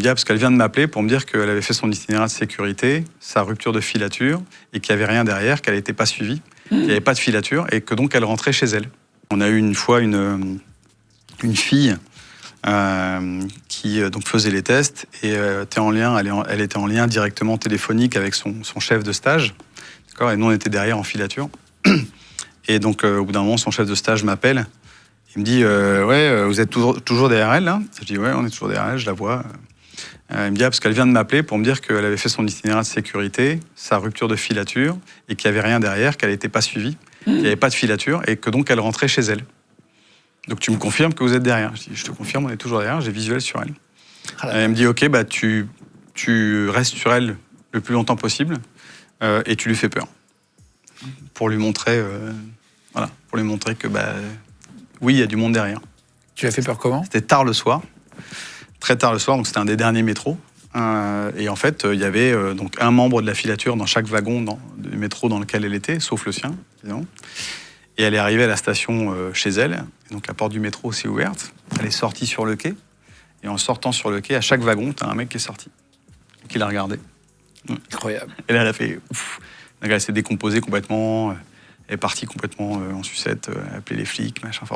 me dit, parce qu'elle vient de m'appeler pour me dire qu'elle avait fait son itinéraire de sécurité, sa rupture de filature, et qu'il n'y avait rien derrière, qu'elle n'était pas suivie, qu'il n'y avait pas de filature, et que donc elle rentrait chez elle. On a eu une fois une fille qui donc faisait les tests, et elle était en lien directement téléphonique avec son chef de stage, et nous on était derrière en filature. Et donc au bout d'un moment, son chef de stage m'appelle. Il me dit vous êtes toujours derrière elle, là? Je dis ouais, on est toujours derrière elle, je la vois. Il me dit parce qu'elle vient de m'appeler pour me dire qu'elle avait fait son itinéraire de sécurité, sa rupture de filature, et qu'il n'y avait rien derrière, qu'elle n'était pas suivie, qu'il n'y avait pas de filature, et que donc elle rentrait chez elle. Donc tu me confirmes que vous êtes derrière? Je dis je te confirme, on est toujours derrière, j'ai visuel sur elle. Elle me dit ok, bah tu restes sur elle le plus longtemps possible et tu lui fais peur. Pour lui montrer, que oui, il y a du monde derrière. Tu l'as fait peur comment? C'était tard le soir, très tard le soir, donc c'était un des derniers métros. Et en fait, il y avait donc un membre de la filature dans chaque wagon du métro dans lequel elle était, sauf le sien, évidemment. Et elle est arrivée à la station chez elle, et donc la porte du métro s'est ouverte, elle est sortie sur le quai, et en sortant sur le quai, à chaque wagon, t'as un mec qui est sorti, qui l'a regardé. Incroyable. Et là, elle a fait ouf. Donc elle s'est décomposée complètement, elle est partie complètement en sucette, elle a appelé les flics, machin. Enfin,